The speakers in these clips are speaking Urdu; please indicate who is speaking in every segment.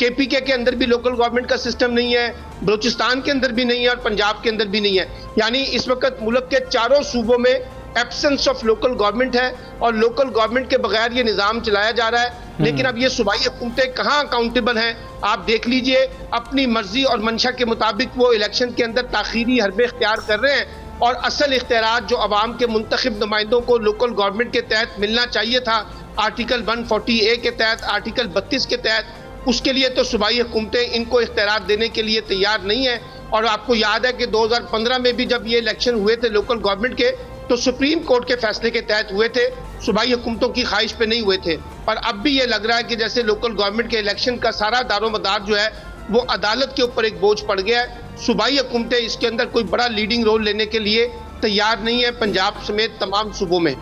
Speaker 1: KPK کے اندر بھی لوکل گورنمنٹ کا سسٹم نہیں ہے, بلوچستان کے اندر بھی نہیں ہے, اور پنجاب کے اندر بھی نہیں ہے. یعنی اس وقت ملک کے چاروں صوبوں میں ایبسنس آف لوکل گورنمنٹ ہے, اور لوکل گورنمنٹ کے بغیر یہ نظام چلایا جا رہا ہے. لیکن اب یہ صوبائی حکومتیں کہاں اکاؤنٹیبل ہیں؟ آپ دیکھ لیجئے, اپنی مرضی اور منشا کے مطابق وہ الیکشن کے اندر تاخیری حربے اختیار کر رہے ہیں, اور اصل اختیارات جو عوام کے منتخب نمائندوں کو لوکل گورنمنٹ کے تحت ملنا چاہیے تھا, آرٹیکل 140A کے تحت, آرٹیکل 32 کے تحت, اس کے لیے تو صوبائی حکومتیں ان کو اختیارات دینے کے لیے تیار نہیں ہیں. اور آپ کو یاد ہے کہ 2015 میں بھی جب یہ الیکشن ہوئے تھے لوکل گورنمنٹ کے, تو سپریم کورٹ کے فیصلے کے تحت ہوئے تھے, صوبائی حکومتوں کی خواہش پہ نہیں ہوئے تھے. اور اب بھی یہ لگ رہا ہے کہ جیسے لوکل گورنمنٹ کے الیکشن کا سارا دار و مدار جو ہے وہ عدالت کے اوپر ایک بوجھ پڑ گیا ہے. صوبائی حکومتیں اس کے اندر کوئی بڑا لیڈنگ رول لینے کے لیے تیار نہیں ہے, پنجاب سمیت تمام صوبوں میں.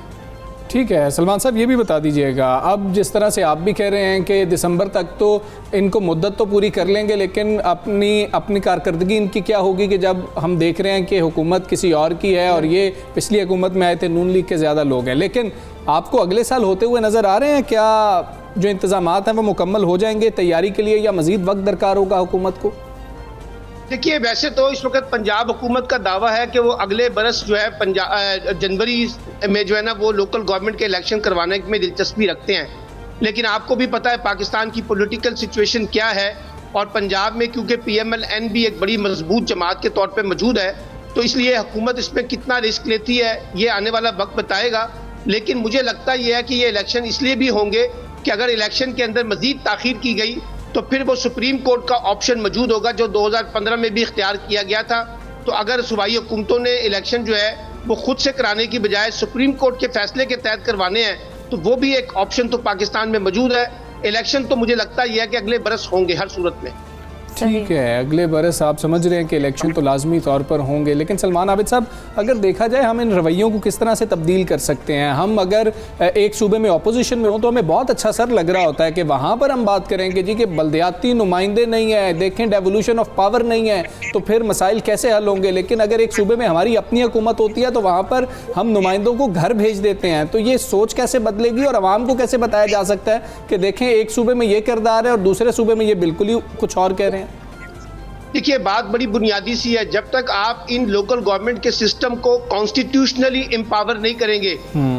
Speaker 2: ٹھیک ہے سلمان صاحب, یہ بھی بتا دیجئے گا, اب جس طرح سے آپ بھی کہہ رہے ہیں کہ دسمبر تک تو ان کو مدت تو پوری کر لیں گے, لیکن اپنی کارکردگی ان کی کیا ہوگی کہ جب ہم دیکھ رہے ہیں کہ حکومت کسی اور کی ہے اور یہ پچھلی حکومت میں آئے تھے نون لیگ کے زیادہ لوگ ہیں, لیکن آپ کو اگلے سال ہوتے ہوئے نظر آ رہے ہیں کیا جو انتظامات ہیں وہ مکمل ہو جائیں گے تیاری کے لیے, یا مزید وقت درکار ہوگا حکومت کو؟
Speaker 1: دیکھیے ویسے تو اس وقت پنجاب حکومت کا دعویٰ ہے کہ وہ اگلے برس جو ہے جنوری میں جو ہے نا وہ لوکل گورنمنٹ کے الیکشن کروانے میں دلچسپی رکھتے ہیں. لیکن آپ کو بھی پتہ ہے پاکستان کی پولیٹیکل سچویشن کیا ہے, اور پنجاب میں کیونکہ PMLN بھی ایک بڑی مضبوط جماعت کے طور پہ موجود ہے, تو اس لیے حکومت اس میں کتنا رسک لیتی ہے یہ آنے والا وقت بتائے گا. لیکن مجھے لگتا یہ ہے کہ یہ الیکشن اس لیے بھی ہوں گے کہ اگر الیکشن کے اندر مزید تاخیر کی گئی تو پھر وہ سپریم کورٹ کا آپشن موجود ہوگا جو 2015 میں بھی اختیار کیا گیا تھا. تو اگر صوبائی حکومتوں نے الیکشن جو ہے وہ خود سے کرانے کی بجائے سپریم کورٹ کے فیصلے کے تحت کروانے ہیں, تو وہ بھی ایک آپشن تو پاکستان میں موجود ہے. الیکشن تو مجھے لگتا یہ ہے کہ اگلے برس ہوں گے ہر صورت میں.
Speaker 2: ٹھیک ہے, اگلے برس آپ سمجھ رہے ہیں کہ الیکشن تو لازمی طور پر ہوں گے, لیکن سلمان عابد صاحب اگر دیکھا جائے ہم ان رویوں کو کس طرح سے تبدیل کر سکتے ہیں؟ ہم اگر ایک صوبے میں اپوزیشن میں ہوں تو ہمیں بہت اچھا سر لگ رہا ہوتا ہے کہ وہاں پر ہم بات کریں کہ جی کہ بلدیاتی نمائندے نہیں ہیں, دیکھیں ڈیولوشن آف پاور نہیں ہے, تو پھر مسائل کیسے حل ہوں گے. لیکن اگر ایک صوبے میں ہماری اپنی حکومت ہوتی ہے تو وہاں پر ہم نمائندوں کو گھر بھیج دیتے ہیں, تو یہ سوچ کیسے بدلے گی اور عوام کو کیسے بتایا جا سکتا ہے کہ دیکھیں ایک صوبے میں یہ کردار ہے اور دوسرے صوبے میں یہ بالکل ہی کچھ اور کہہ رہے ہیں؟
Speaker 1: دیکھیے بات بڑی بنیادی سی ہے, جب تک آپ ان لوکل گورنمنٹ کے سسٹم کو کانسٹیٹیوشنلی امپاور نہیں کریں گے,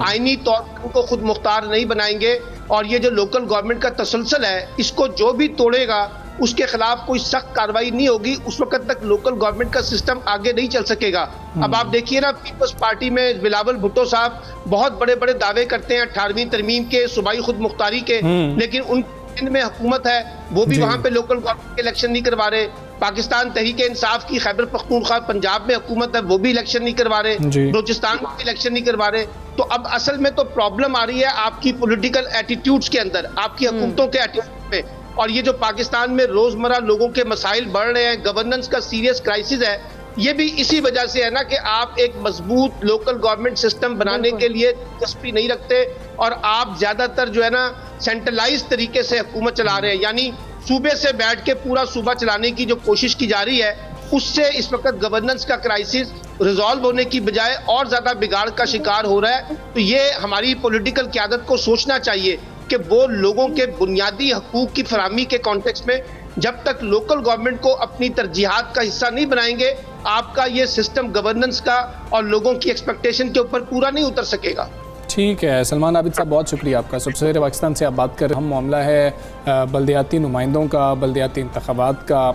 Speaker 1: آئینی طور پر ان کو خود مختار نہیں بنائیں گے, اور یہ جو لوکل گورنمنٹ کا تسلسل ہے اس کو جو بھی توڑے گا اس کے خلاف کوئی سخت کارروائی نہیں ہوگی, اس وقت تک لوکل گورنمنٹ کا سسٹم آگے نہیں چل سکے گا. اب آپ دیکھیے نا پیپلز پارٹی میں بلاول بھٹو صاحب بہت بڑے بڑے دعوے کرتے ہیں 18ویں ترمیم کے, صوبائی خود مختاری کے, لیکن ان میں حکومت ہے وہ بھی وہاں پہ لوکل گورنمنٹ کے الیکشن نہیں کروا رہے. پاکستان تحریک انصاف کی خیبر پختونخوا پنجاب میں حکومت ہے وہ بھی الیکشن نہیں کروا رہے, بلوچستان میں بھی الیکشن نہیں کروا رہے. تو اب اصل میں تو پرابلم آ رہی ہے آپ کی پولیٹیکل ایٹیٹیوڈز کے اندر, آپ کی حکومتوں کے ایٹیٹیوڈ میں. اور یہ جو پاکستان میں روزمرہ لوگوں کے مسائل بڑھ رہے ہیں, گورننس کا سیریس کرائسس ہے, یہ بھی اسی وجہ سے ہے نا کہ آپ ایک مضبوط لوکل گورنمنٹ سسٹم بنانے کے لیے دلچسپی نہیں رکھتے, اور آپ زیادہ تر جو ہے نا سینٹرلائز طریقے سے حکومت چلا رہے ہیں. یعنی صوبے سے بیٹھ کے پورا صوبہ چلانے کی جو کوشش کی جا رہی ہے اس سے اس وقت گورننس کا کرائسس ریزالو ہونے کی بجائے اور زیادہ بگاڑ کا شکار ہو رہا ہے. تو یہ ہماری پولیٹیکل قیادت کو سوچنا چاہیے کہ وہ لوگوں کے بنیادی حقوق کی فراہمی کے کانٹیکسٹ میں جب تک لوکل گورنمنٹ کو اپنی ترجیحات کا حصہ نہیں بنائیں گے, آپ کا یہ سسٹم گورننس کا اور لوگوں کی ایکسپیکٹیشن کے اوپر پورا نہیں اتر سکے گا.
Speaker 2: ٹھیک ہے سلمان عابد صاحب, بہت شکریہ آپ کا. سب سے پاکستان سے آپ بات کر رہے ہیں, ہم معاملہ ہے بلدیاتی نمائندوں کا, بلدیاتی انتخابات کا.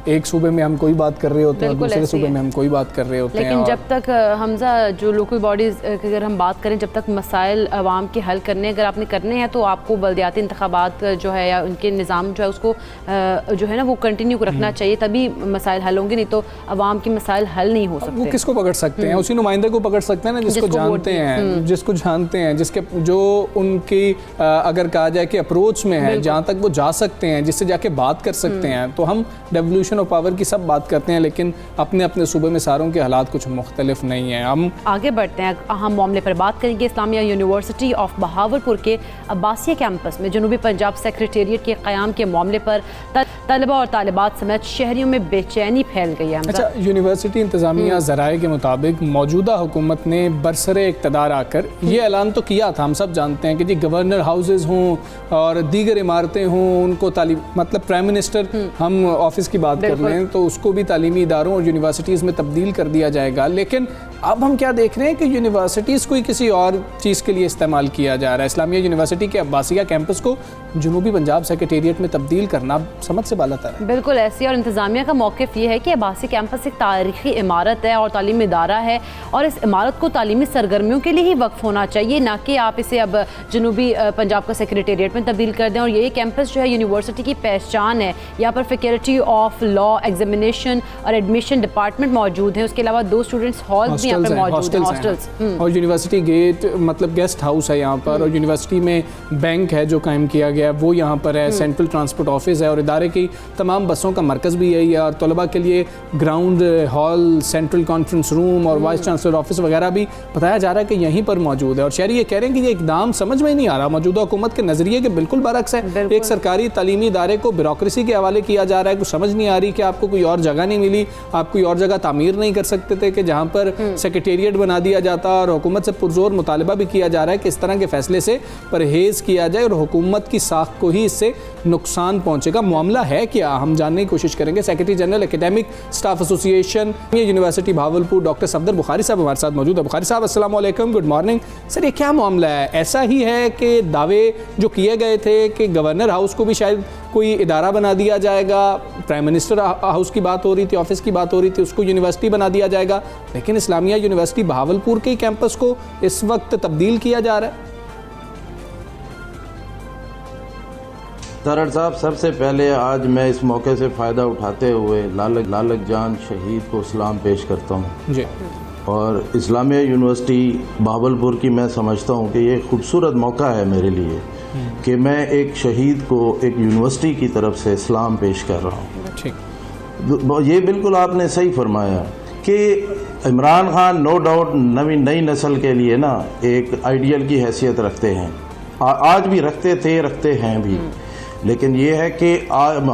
Speaker 2: ایک صوبے میں ہم کوئی بات کر رہے ہوتے ہیں, دوسرے صوبے میں ہم کوئی بات کر رہے ہوتے ہیں.
Speaker 3: لیکن جب تک حمزہ جو لوکل باڈیز کی اگر ہم بات کریں, جب تک مسائل عوام کے حل کرنے اگر آپ نے کرنے ہیں تو آپ کو بلدیاتی انتخابات جو ہے یا ان کے نظام جو ہے اس کو جو ہے نا وہ کنٹینیو رکھنا چاہیے, تبھی مسائل حل ہوں گے, نہیں تو عوام کے مسائل حل نہیں ہو سکتے.
Speaker 2: وہ کس کو پکڑ سکتے ہیں؟ اسی نمائندے کو پکڑ سکتے ہیں نا جس کو جانتے ہیں, جس کو جانتے ہیں, جس کے جو ان کی اگر کہا جائے کہ اپروچ میں ہے, جہاں تک وہ جا سکتے ہیں, جس سے جا کے بات کر سکتے ہیں. تو ہم ڈیولوشن سپریشن آف پاور کی سب بات کرتے ہیں، لیکن اپنے اپنے صوبے میں ساروں کے حالات کچھ مختلف نہیں ہیں. ہم
Speaker 3: آگے بڑھتے ہیں، اہم معاملے پر بات کریں گے. اسلامیہ یونیورسٹی آف بہاولپور کے عباسیہ کیمپس میں جنوبی پنجاب سیکریٹریٹ کے قیام کے معاملے پر طلبہ اور طالبات سمیت شہریوں میں بے چینی پھیل گئی ہے.
Speaker 2: اچھا، یونیورسٹی انتظامیہ ذرائع کے مطابق موجودہ حکومت نے برسر اقتدار آ کر یہ اعلان تو کیا تھا، ہم سب جانتے ہیں کہ جی گورنر ہاؤسز ہوں اور دیگر عمارتیں ہوں ان کو مطلب پرائم منسٹر ہم آفس کی بات کر لیں تو اس کو بھی تعلیمی اداروں اور یونیورسٹیز میں تبدیل کر دیا جائے گا. لیکن اب ہم کیا دیکھ رہے ہیں کہ یونیورسٹیز کو ہی کسی اور چیز کے لیے استعمال کیا جا رہا ہے. اسلامیہ یونیورسٹی کے عباسیہ کیمپس کو جنوبی پنجاب سیکریٹریٹ میں تبدیل کرنا سمجھ سے بالا تر ہے.
Speaker 3: بالکل ایسی، اور انتظامیہ کا موقف یہ ہے کہ عباسیہ کیمپس ایک تاریخی عمارت ہے اور تعلیمی ادارہ ہے، اور اس عمارت کو تعلیمی سرگرمیوں کے لیے ہی وقف ہونا چاہیے، نہ کہ آپ اسے اب جنوبی پنجاب کا سیکریٹریٹ میں تبدیل کر دیں. اور یہ کیمپس جو ہے یونیورسٹی کی پہچان ہے. یہاں پر فیکلٹی آف لا، ایگزامینیشن اور ایڈمیشن ڈپارٹمنٹ موجود ہیں. اس کے علاوہ 2 اسٹوڈنٹس ہال بھی یہاں پر موجود ہیں، ہاسٹلز.
Speaker 2: اور یونیورسٹی گیٹ مطلب گیسٹ ہاؤس ہے یہاں پر، اور یونیورسٹی میں بینک ہے جو قائم کیا گیا ہے وہ یہاں پر ہے، سینٹرل ٹرانسپورٹ آفس ہے، اور ادارے کی تمام بسوں کا مرکز بھی یہی ہے. اور طلباء کے لیے ground hall, central conference room اور وائس چانسلر آفس وغیرہ بھی بتایا جا رہا ہے کہ یہیں پر موجود ہے. اور شہری یہ کہہ رہے ہیں کہ یہ اقدام سمجھ میں نہیں آ رہا، موجودہ حکومت کے نظریے کے بالکل برعکس ہے. ایک سرکاری تعلیمی ادارے کو بیوروکریسی کے حوالے کیا جا رہا ہے. کچھ سمجھ نہیں آ رہی کہ آپ کو کوئی اور جگہ نہیں ملی، آپ کوئی اور جگہ تعمیر نہیں کر سکتے تھے کہ جہاں پر سیکریٹریٹ بنا دیا جاتا، اور حکومت سے پرزور مطالبہ بھی کیا جا رہا ہے کہ اس طرح کے فیصلے سے پرہیز کیا جائے اور حکومت کی ساکھ کو ہی اس سے نقصان پہنچے گا. معاملہ ہے کیا، ہم جاننے کی کوشش کریں گے. سیکریٹری جنرل اکیڈیمک اسٹاف ایسوسی ایشن یونیورسٹی بہاولپور ڈاکٹر صفدر بخاری صاحب ہمارے ساتھ موجود ہے. بخاری صاحب السلام علیکم، گڈ مارننگ. سر یہ کیا معاملہ ہے؟ ایسا ہی ہے کہ دعوے جو کیے گئے تھے کہ گورنر ہاؤس کو بھی شاید کوئی ادارہ بنا دیا جائے گا، پرائم منسٹر ہاؤس کی بات ہو رہی تھی، آفس کی بات ہو رہی تھی، اس کو یونیورسٹی بنا دیا جائے گا، لیکن اسلامیہ یونیورسٹی بہاولپور کے کیمپس کو اس وقت تبدیل کیا جا رہا ہے.
Speaker 4: تارڑ صاحب، سب سے پہلے آج میں اس موقع سے فائدہ اٹھاتے ہوئے لالک جان شہید کو سلام پیش کرتا ہوں
Speaker 2: جی.
Speaker 4: اور اسلامیہ یونیورسٹی بہاولپور کی میں سمجھتا ہوں کہ یہ خوبصورت موقع ہے میرے لیے کہ میں ایک شہید کو ایک یونیورسٹی کی طرف سے سلام پیش کر رہا ہوں. یہ بالکل آپ نے صحیح فرمایا کہ عمران خان نو ڈاؤٹ نئی نسل کے لیے نا ایک آئیڈیل کی حیثیت رکھتے ہیں، آج بھی رکھتے تھے، رکھتے ہیں بھی. لیکن یہ ہے کہ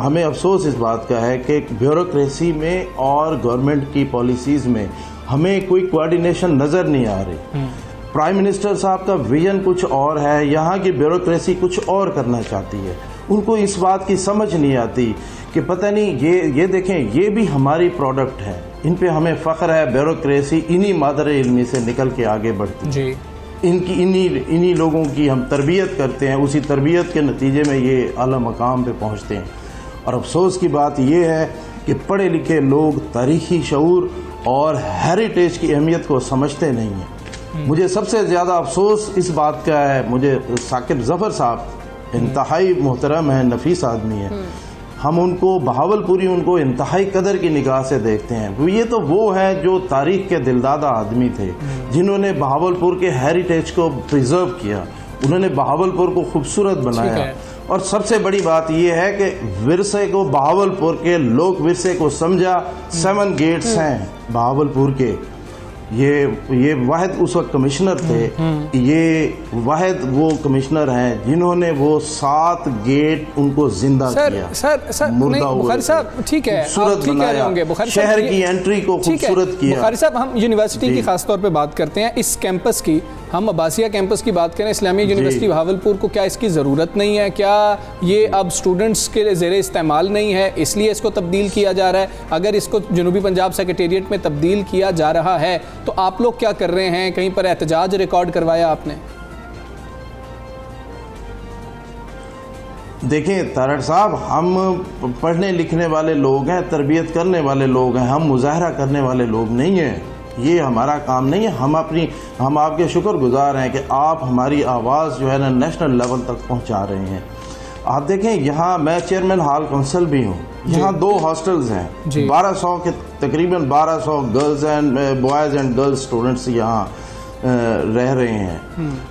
Speaker 4: ہمیں افسوس اس بات کا ہے کہ بیوروکریسی میں اور گورنمنٹ کی پالیسیز میں ہمیں کوئی کوارڈینیشن نظر نہیں آ رہی. پرائم منسٹر صاحب کا ویژن کچھ اور ہے، یہاں کی بیوروکریسی کچھ اور کرنا چاہتی ہے. ان کو اس بات کی سمجھ نہیں آتی کہ پتہ نہیں یہ دیکھیں یہ بھی ہماری پروڈکٹ ہے، ان پہ ہمیں فخر ہے. بیوروکریسی انہی مادر علمی سے نکل کے آگے بڑھتی
Speaker 2: جی.
Speaker 4: انہی لوگوں کی ہم تربیت کرتے ہیں، اسی تربیت کے نتیجے میں یہ اعلیٰ مقام پہ پہنچتے ہیں. اور افسوس کی بات یہ ہے کہ پڑھے لکھے لوگ تاریخی شعور اور ہیریٹیج کی اہمیت کو سمجھتے نہیں ہیں. مجھے سب سے زیادہ افسوس اس بات کا ہے، مجھے ثاقب ظفر صاحب انتہائی محترم ہیں، نفیس آدمی ہیں، ہم ان کو بہاولپوری ان کو انتہائی قدر کی نگاہ سے دیکھتے ہیں. یہ تو وہ ہیں جو تاریخ کے دلدادہ آدمی تھے، جنہوں نے بہاولپور کے ہیریٹیج کو پریزرو کیا، انہوں نے بہاولپور کو خوبصورت بنایا. اور سب سے بڑی بات یہ ہے کہ ورثے کو بہاولپور کے لوک ورثے کو سمجھا. 7 گیٹس ہیں بہاولپور کے، یہ واحد اس وقت کمشنر تھے، یہ واحد وہ کمشنر ہیں جنہوں نے وہ 7 گیٹ ان کو زندہ کیا.
Speaker 2: بخاری صاحب ٹھیک ہے،
Speaker 4: خوبصورت بنایا، شہر کی انٹری کو خوبصورت کیا.
Speaker 2: بخاری صاحب ہم یونیورسٹی کی خاص طور پہ بات کرتے ہیں، اس کیمپس کی، ہم عباسیہ کیمپس کی بات کریں، اسلامیہ یونیورسٹی بہاولپور کو کیا اس کی ضرورت نہیں ہے؟ کیا یہ اب سٹوڈنٹس کے زیر استعمال نہیں ہے اس لیے اس کو تبدیل کیا جا رہا ہے؟ اگر اس کو جنوبی پنجاب سیکریٹریٹ میں تبدیل کیا جا رہا ہے تو آپ لوگ کیا کر رہے ہیں؟ کہیں پر احتجاج ریکارڈ کروایا آپ نے؟
Speaker 4: دیکھیں تارڑ صاحب، ہم پڑھنے لکھنے والے لوگ ہیں، تربیت کرنے والے لوگ ہیں، ہم مظاہرہ کرنے والے لوگ نہیں ہیں. یہ ہمارا کام نہیں ہے. ہم آپ کے شکر گزار ہیں کہ آپ ہماری آواز جو ہے نا نیشنل لیول تک پہنچا رہے ہیں. آپ دیکھیں یہاں میں چیئرمین ہال کونسل بھی ہوں، یہاں 2 ہاسٹلز ہیں، 1200 کے تقریباً 1200 girls and boys and girls students یہاں رہ رہے ہیں.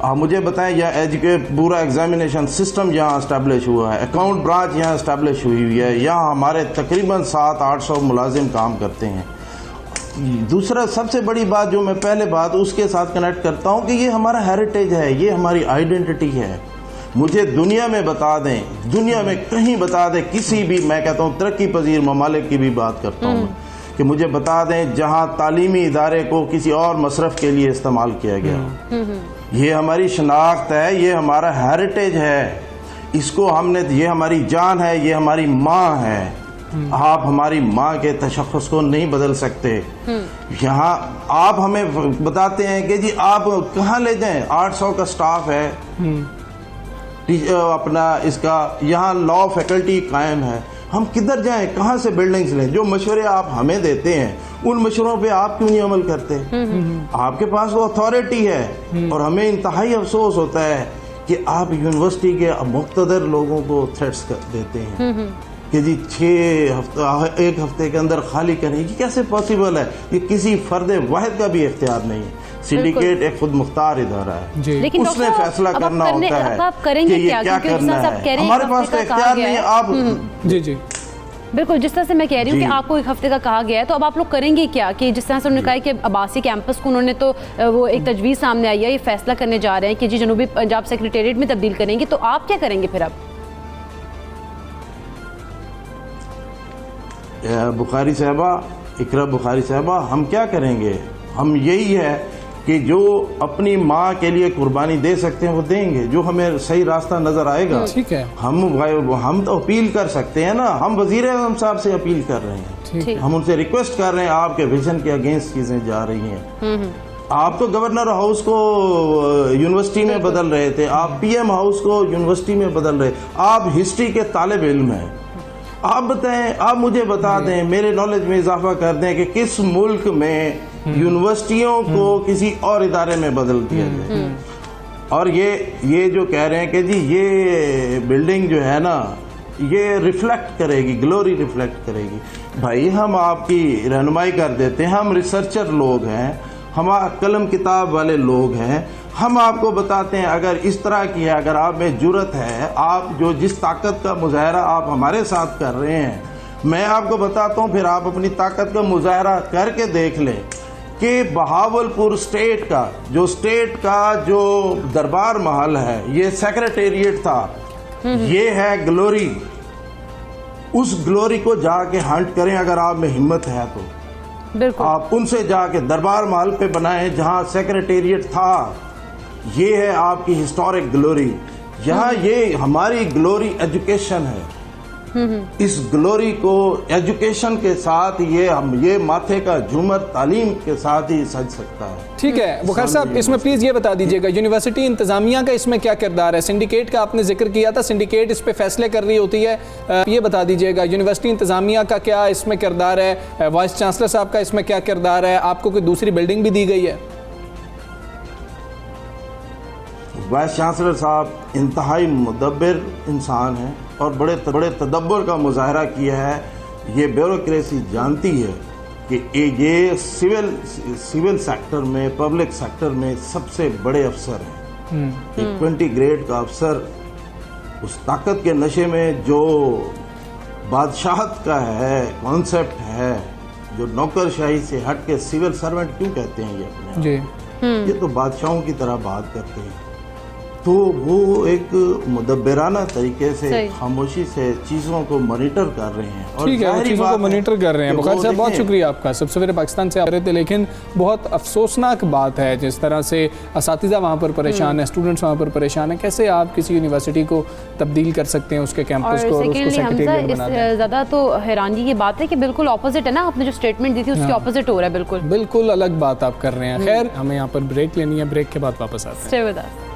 Speaker 4: آپ مجھے بتائیں یہاں پورا ایگزامینیشن سسٹم یہاں اسٹیبلش ہوا ہے, اکاؤنٹ برانچ یہاں اسٹیبلش ہوئی ہے, یہاں ہمارے تقریباً 700-800 ملازم کام کرتے ہیں. دوسرا سب سے بڑی بات جو میں پہلے بات اس کے ساتھ کنیکٹ کرتا ہوں کہ یہ ہمارا ہیریٹیج ہے, یہ ہماری آئیڈینٹی ہے. مجھے دنیا میں بتا دیں, دنیا میں کہیں بتا دیں, کسی بھی, میں کہتا ہوں ترقی پذیر ممالک کی بھی بات کرتا ہوں کہ مجھے بتا دیں جہاں تعلیمی ادارے کو کسی اور مصرف کے لیے استعمال کیا گیا. یہ ہماری شناخت ہے, یہ ہمارا ہیریٹیج ہے, اس کو ہم نے, یہ ہماری جان ہے, یہ ہماری ماں ہے. آپ ہماری ماں کے تشخص کو نہیں بدل سکتے. یہاں آپ ہمیں بتاتے ہیں کہ جی آپ کہاں لے جائیں, 800 کا سٹاف ہے اپنا اس کا, یہاں لا فیکلٹی قائم ہے, ہم کدھر جائیں, کہاں سے بلڈنگز لیں؟ جو مشورے آپ ہمیں دیتے ہیں ان مشوروں پہ آپ کیوں نہیں عمل کرتے؟ آپ کے پاس وہ اتھارٹی ہے. اور ہمیں انتہائی افسوس ہوتا ہے کہ آپ یونیورسٹی کے مقتدر لوگوں کو تھریٹس دیتے ہیں کہ جی 1 ہفتے کے اندر خالی کریں. یہ کیسے پاسبل ہے؟ یہ کسی فرد واحد کا بھی اختیار نہیں ہے. سنڈیکیٹ ایک خود مختار ادارہ ہے,
Speaker 3: لیکن
Speaker 4: اس نے فیصلہ کرنا ہوتا ہے کہ یہ کیا کرنا ہے. ہمارے پاس تو اختیار نہیں ہے. آپ
Speaker 2: جی
Speaker 3: بالکل, جس طرح سے میں کہہ رہی ہوں کہ آپ کو 1 ہفتے کا کہا گیا ہے, تو اب آپ لوگ کریں گے کیا؟ کہ جس طرح سے انہوں نے کہا ہے کہ عباسی کیمپس کو انہوں نے تو وہ ایک تجویز سامنے آئی ہے, یہ فیصلہ کرنے جا رہے ہیں کہ جی جنوبی پنجاب سیکریٹریٹ میں تبدیل کریں گے, تو آپ کیا کریں گے پھر اب؟
Speaker 4: بخاری صاحبہ, اقرا بخاری صاحبہ, ہم کیا کریں گے؟ ہم یہی ہے کہ جو اپنی ماں کے لیے قربانی دے سکتے ہیں وہ دیں گے, جو ہمیں صحیح راستہ نظر آئے گا.
Speaker 2: ٹھیک ہے,
Speaker 4: ہم تو اپیل کر سکتے ہیں نا, ہم وزیر اعظم صاحب سے اپیل کر رہے ہیں, ہم ان سے ریکویسٹ کر رہے ہیں, آپ کے ویژن کے اگینسٹ چیزیں جا رہی ہیں. آپ تو گورنر ہاؤس کو یونیورسٹی میں بدل رہے تھے, آپ پی ایم ہاؤس کو یونیورسٹی میں بدل رہے, آپ ہسٹری کے طالب علم ہیں. آپ بتائیں, آپ مجھے بتا دیں, میرے نالج میں اضافہ کر دیں کہ کس ملک میں یونیورسٹیوں کو کسی اور ادارے میں بدل دیا جائے. اور یہ جو کہہ رہے ہیں کہ جی یہ بلڈنگ جو ہے نا یہ ریفلیکٹ کرے گی, گلوری ریفلیکٹ کرے گی. بھائی ہم آپ کی رہنمائی کر دیتے ہیں, ہم ریسرچر لوگ ہیں, ہم قلم کتاب والے لوگ ہیں, ہم آپ کو بتاتے ہیں اگر اس طرح کی ہے, اگر آپ میں جرت ہے, آپ جو جس طاقت کا مظاہرہ آپ ہمارے ساتھ کر رہے ہیں, میں آپ کو بتاتا ہوں, پھر آپ اپنی طاقت کا مظاہرہ کر کے دیکھ لیں کہ بہاولپور اسٹیٹ کا جو دربار محل ہے, یہ سیکریٹریٹ تھا, یہ ہے گلوری. اس گلوری کو جا کے ہنٹ کریں اگر آپ میں ہمت ہے تو. آپ ان سے جا کے دربار محل پہ بنائیں جہاں سیکریٹریٹ تھا. یہ ہے آپ کی ہسٹورک گلوری. یہاں یہ ہماری گلوری ایجوکیشن ہے. اس گلوری کو ایجوکیشن کے ساتھ یہ ماتھے کا جھومر تعلیم کے ساتھ ہی سج سکتا ہے.
Speaker 2: ٹھیک ہے بخار صاحب, اس میں پلیز یہ بتا دیجئے گا یونیورسٹی انتظامیہ کا اس میں کیا کردار ہے؟ سنڈیکیٹ کا آپ نے ذکر کیا تھا, سنڈیکیٹ اس پہ فیصلے کر رہی ہوتی ہے, یہ بتا دیجئے گا یونیورسٹی انتظامیہ کا کیا اس میں کردار ہے, وائس چانسلر صاحب کا اس میں کیا کردار ہے, آپ کو کوئی دوسری بلڈنگ بھی دی گئی ہے؟
Speaker 4: وائس چانسلر صاحب انتہائی مدبر انسان ہیں اور بڑے تدبر کا مظاہرہ کیا ہے. یہ بیوروکریسی جانتی ہے کہ یہ سول سیکٹر میں, پبلک سیکٹر میں سب سے بڑے افسر ہیں. ایک 20 گریڈ کا افسر اس طاقت کے نشے میں جو بادشاہت کا ہے کانسیپٹ ہے, جو نوکر شاہی سے ہٹ کے سول سرونٹ کیوں کہتے ہیں یہ اپنے, یہ تو بادشاہوں کی طرح بات کرتے ہیں. تو وہ ایک مدبرانہ طریقے سے خاموشی سے چیزوں کو مانیٹر کر رہے ہیں.
Speaker 2: ٹھیک ہے, چیزوں کو مانیٹر کر رہے ہیں. بخاری صاحب بہت شکریہ آپ کا. سب سویرے پاکستان سے آ رہے تھے, لیکن بہت افسوسناک بات ہے جس طرح سے اساتذہ وہاں پر پریشان ہیں, اسٹوڈنٹس وہاں پر پریشان ہیں. کیسے آپ کسی یونیورسٹی کو تبدیل کر سکتے ہیں, اس کے کیمپس کو, اور اس کو سیکریٹریٹ بنا دیں؟
Speaker 3: زیادہ تو حیرانی کی بات ہے کہ بالکل اپوزٹ ہے نا, آپ نے جو اسٹیٹمنٹ دی تھی اس کے اپوزٹ ہو رہا ہے. بالکل
Speaker 2: الگ بات آپ کر رہے ہیں. خیر, ہمیں یہاں پر بریک لینی ہے, بریک کے بعد واپس آتے ہیں.